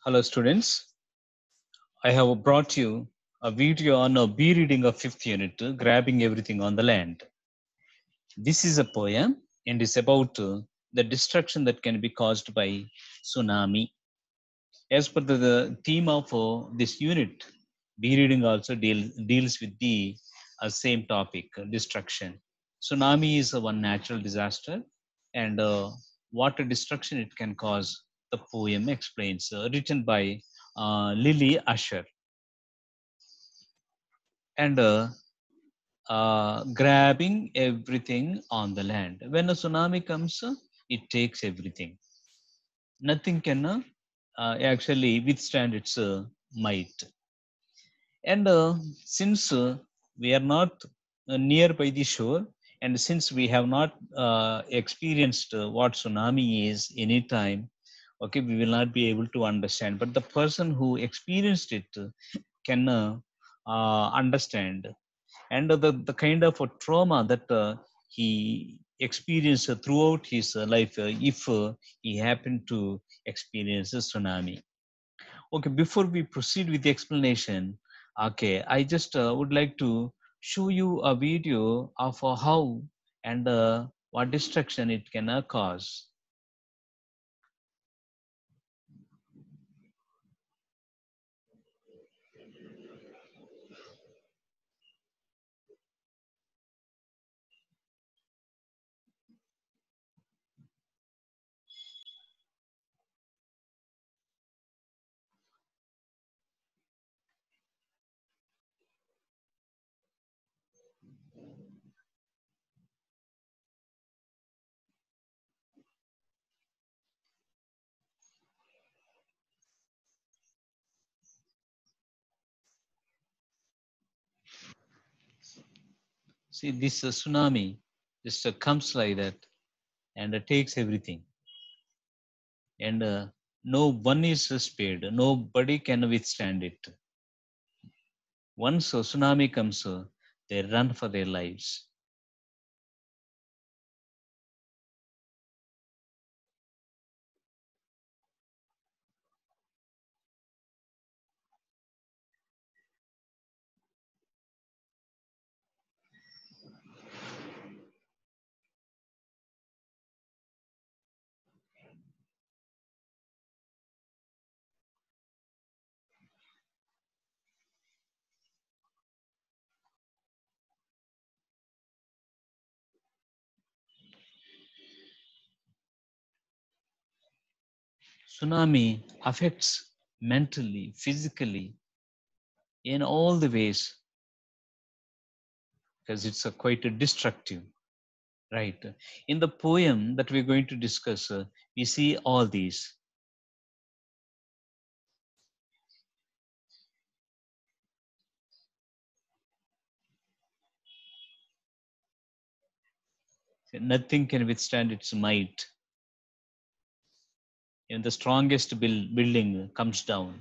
Hello, students. I have brought you a video on a B reading of fifth unit, Grabbing Everything on the Land. This is a poem and is about the destruction that can be caused by tsunami. As per the theme of this unit, B reading also deals with the same topic, destruction. Tsunami is one natural disaster, and what a destruction it can cause, the poem explains, written by Lily Usher. And grabbing everything on the land. When a tsunami comes, it takes everything. Nothing can actually withstand its might. And since we are not near by the shore, and since we have not experienced what tsunami is anytime, okay, we will not be able to understand. But the person who experienced it can understand, and the kind of a trauma that he experienced throughout his life if he happened to experience a tsunami. Okay, before we proceed with the explanation, okay, I just would like to show you a video of how and what destruction it can cause. See, this tsunami just comes like that and takes everything, and no one is spared, nobody can withstand it. Once a tsunami comes, they run for their lives. Tsunami affects mentally, physically, in all the ways, because it's a quite a destructive, right? In the poem that we're going to discuss, we see all these. Nothing can withstand its might. Even the strongest building comes down.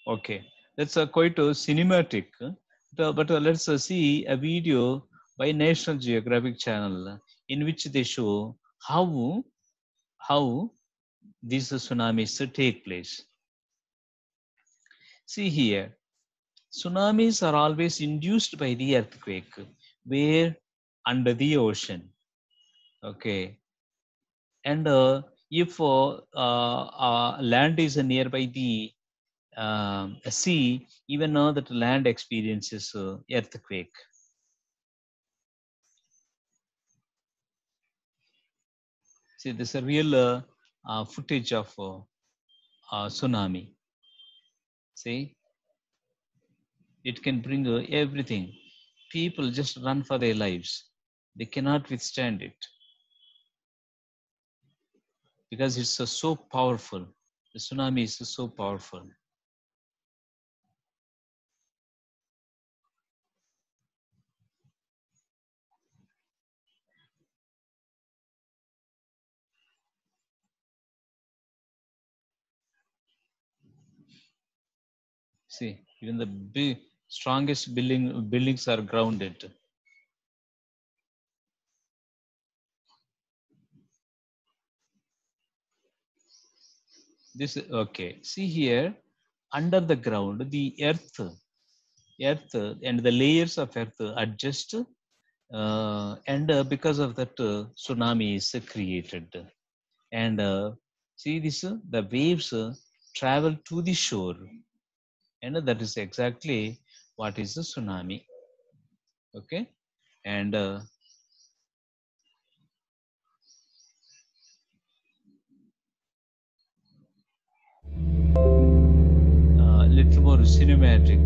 Okay, that's quite cinematic. But let's see a video by National Geographic Channel in which they show how these tsunamis take place. See here, tsunamis are always induced by the earthquake, where under the ocean. Okay, and if land is nearby the sea, even now that land experiences earthquake. See, this is a real footage of tsunami. See, it can bring everything. People just run for their lives. They cannot withstand it because it's so powerful. The tsunami is so powerful. See, even the big, strongest buildings are grounded. This okay. See here, under the ground, the earth and the layers of earth adjust, and because of that, tsunami is created. And see this, the waves travel to the shore, and that is exactly what is the tsunami. Okay, and little more cinematic.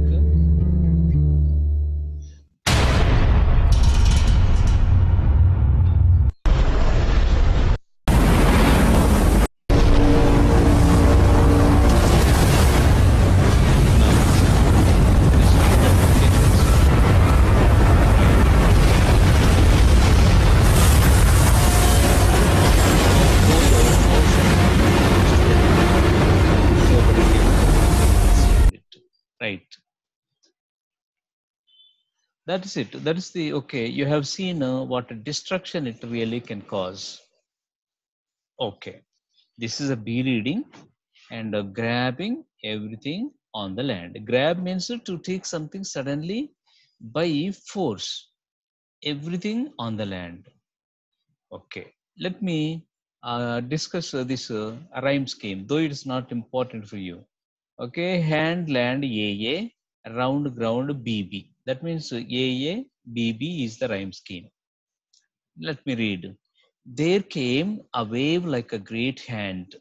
Right. That is it. That is the okay. You have seen what a destruction it really can cause. Okay. This is a B reading and grabbing everything on the land. Grab means to take something suddenly by force, everything on the land. Okay. Let me discuss this rhyme scheme, though it is not important for you. Okay. Hand, land, A, round, ground, BB. That means A, BB is the rhyme scheme. Let me read. There came a wave like a great hand.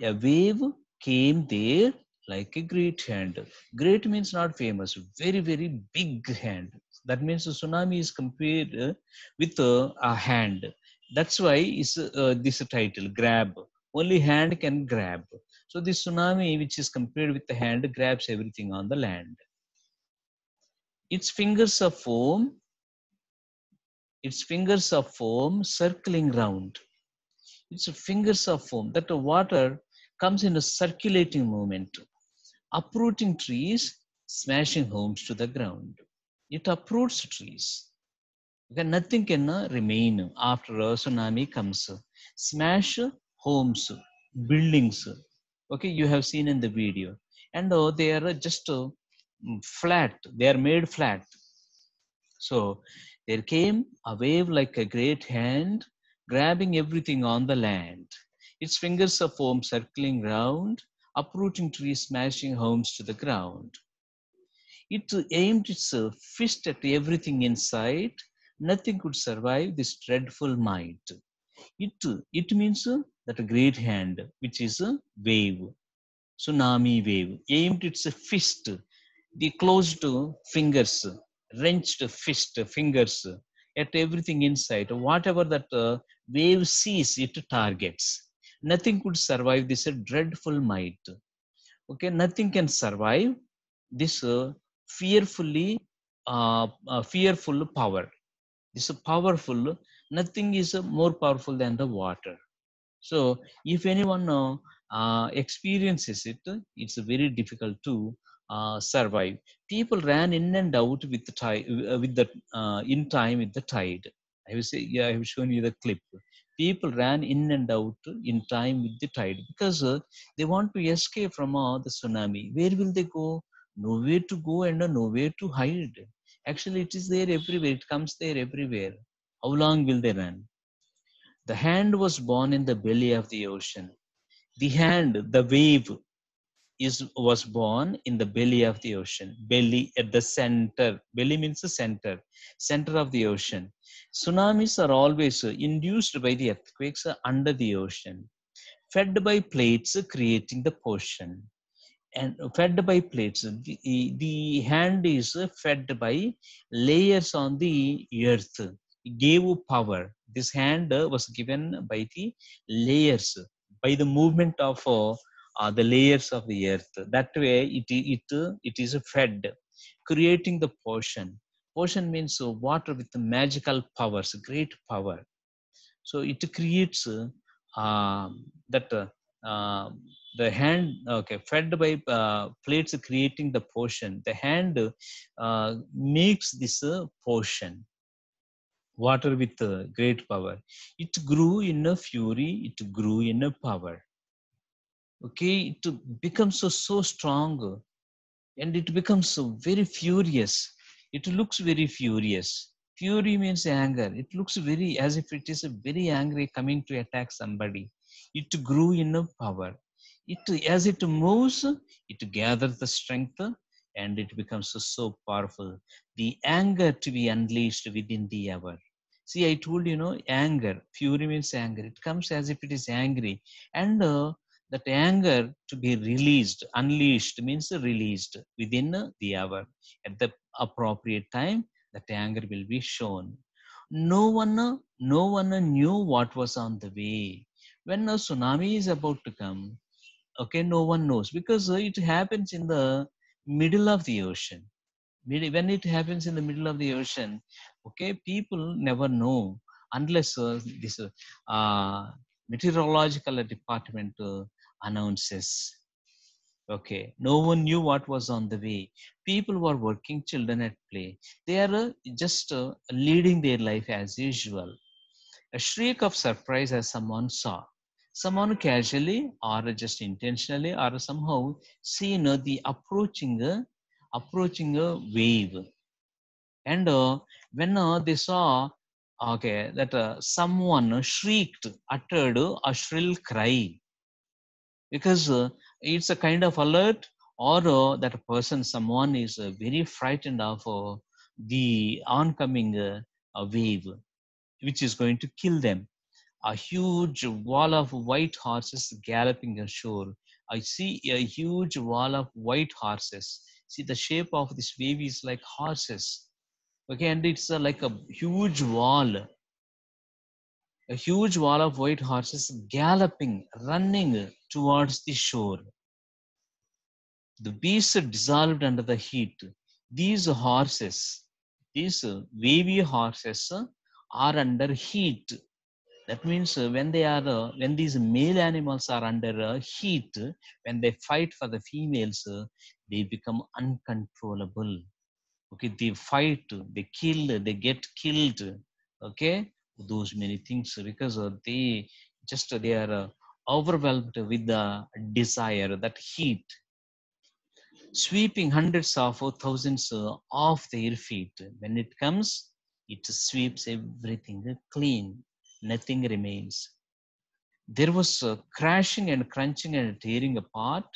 A wave came there like a great hand. Great means not famous, very, very big hand. That means the tsunami is compared with a hand. That's why is this title, grab. Only hand can grab. So this tsunami, which is compared with the hand, grabs everything on the land. Its fingers of foam, its fingers of foam circling round. It's fingers of foam that the water comes in a circulating movement, uprooting trees, smashing homes to the ground. It uproots trees. Okay, nothing can remain after a tsunami comes. Smash homes, buildings. Okay, you have seen in the video. And they are just flat. They are made flat. So there came a wave like a great hand, grabbing everything on the land. Its fingers of foam circling round, uprooting trees, smashing homes to the ground. It aimed its fist at everything in sight. Nothing could survive this dreadful might. It means that a great hand, which is a wave, tsunami wave, aimed its fist, the closed fingers, wrenched fist, fingers at everything inside. Whatever that wave sees, it targets. Nothing could survive this dreadful might. Okay, nothing can survive this fearful power. This powerful, nothing is more powerful than the water. So if anyone experiences it, it's very difficult to survive. People ran in and out with the tide, with the in time with the tide. I will say, yeah, I have shown you the clip. People ran in and out in time with the tide because they want to escape from the tsunami. Where will they go? Nowhere to go and nowhere to hide. Actually, it is there everywhere. It comes there everywhere. How long will they run? The hand was born in the belly of the ocean. The hand, the wave, was born in the belly of the ocean. Belly at the center. Belly means the center, center of the ocean. Tsunamis are always induced by the earthquakes under the ocean, fed by plates creating the portion. And fed by plates, the hand is fed by layers on the earth. It gave power. This hand was given by the layers, by the movement of the layers of the earth. That way, it is fed, creating the portion. Portion means water with magical powers, great power. So it creates that. uh, the hand, okay, fed by plates creating the portion. The hand makes this portion, water with great power. It grew in a fury, it grew in a power. Okay, it becomes so strong, and it becomes so very furious. It looks very furious. Fury means anger. It looks very as if it is a very angry coming to attack somebody. It grew in a power. It as it moves, it gathers the strength and it becomes so powerful. The anger to be unleashed within the hour. See, I told you, anger. Fury means anger. It comes as if it is angry, and that anger to be released, unleashed means released within the hour. At the appropriate time, that anger will be shown. No one knew what was on the way. When a tsunami is about to come, okay, no one knows because it happens in the middle of the ocean. When it happens in the middle of the ocean, okay, people never know unless this meteorological department announces. Okay, no one knew what was on the way. People were working, children at play. They are just leading their life as usual. A shriek of surprise as someone saw. Someone casually or just intentionally or somehow seen the approaching a wave. And when they saw, okay, that someone shrieked, uttered a shrill cry, because it's a kind of alert, or that person, someone is very frightened of the oncoming wave, which is going to kill them. A huge wall of white horses galloping ashore. I see a huge wall of white horses. See, the shape of this wave is like horses. Okay, and it's like a huge wall of white horses galloping, running towards the shore. The beasts dissolved under the heat. These horses, these wavy horses are under heat. That means when these male animals are under heat, when they fight for the females, they become uncontrollable. Okay, they fight, they kill, they get killed. Okay, those many things because they are overwhelmed with the desire, that heat, sweeping hundreds of or thousands off their feet. When it comes, it sweeps everything clean. Nothing remains. There was crashing and crunching and tearing apart.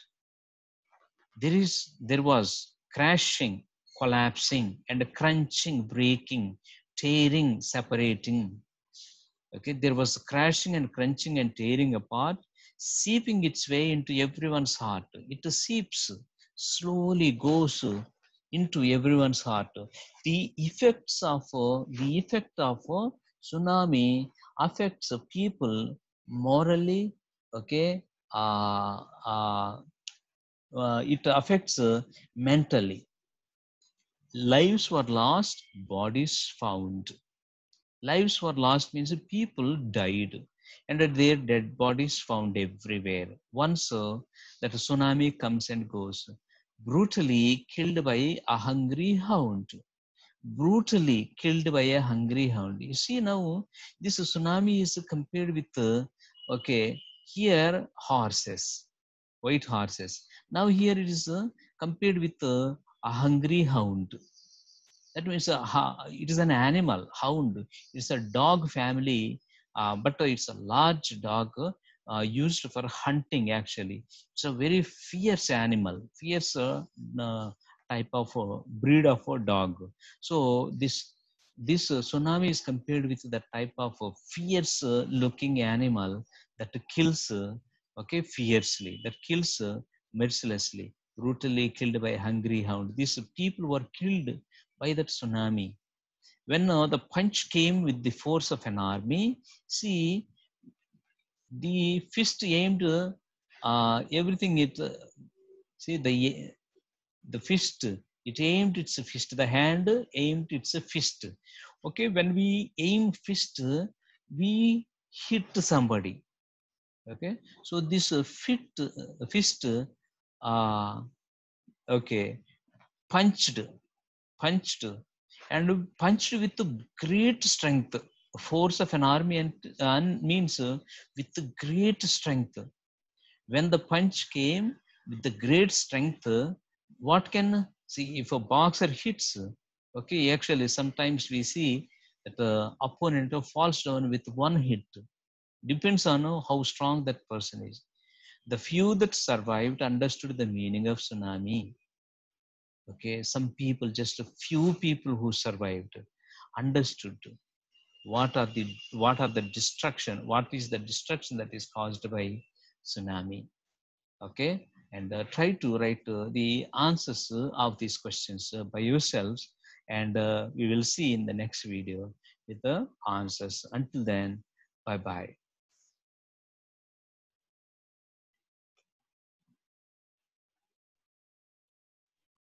There was crashing, collapsing, and crunching, breaking, tearing, separating. Okay, there was crashing and crunching and tearing apart, seeping its way into everyone's heart. It seeps, slowly goes into everyone's heart. The effect of tsunami affects people morally. Okay, uh, uh, it affects mentally. Lives were lost, bodies found. Lives were lost means people died, and their dead bodies found everywhere. Once that tsunami comes and goes, brutally killed by a hungry hound. Brutally killed by a hungry hound. You see now, this tsunami is compared with, okay, here horses, white horses. Now here it is compared with a hungry hound. That means it is an animal, hound. It's a dog family, but it's a large dog used for hunting actually. It's a very fierce animal, fierce type of breed of a dog. So this tsunami is compared with the type of fierce looking animal that kills okay, fiercely, that kills mercilessly, brutally killed by a hungry hound. These people were killed by that tsunami. When the punch came with the force of an army, see, the fist aimed everything. See the fist. It aimed its fist. The hand aimed its fist. Okay, when we aim fist, we hit somebody. Okay, so this fist, uh, okay, punched, punched, and punched with great strength. Force of an army and means with great strength. When the punch came with the great strength, what can see if a boxer hits? Okay, actually sometimes we see that the opponent falls down with one hit. Depends on how strong that person is. The few that survived understood the meaning of tsunami. Okay, some people, just a few people who survived, understood what is the destruction that is caused by tsunami. Okay, and try to write the answers of these questions by yourselves, and we will see in the next video with the answers. Until then, bye bye.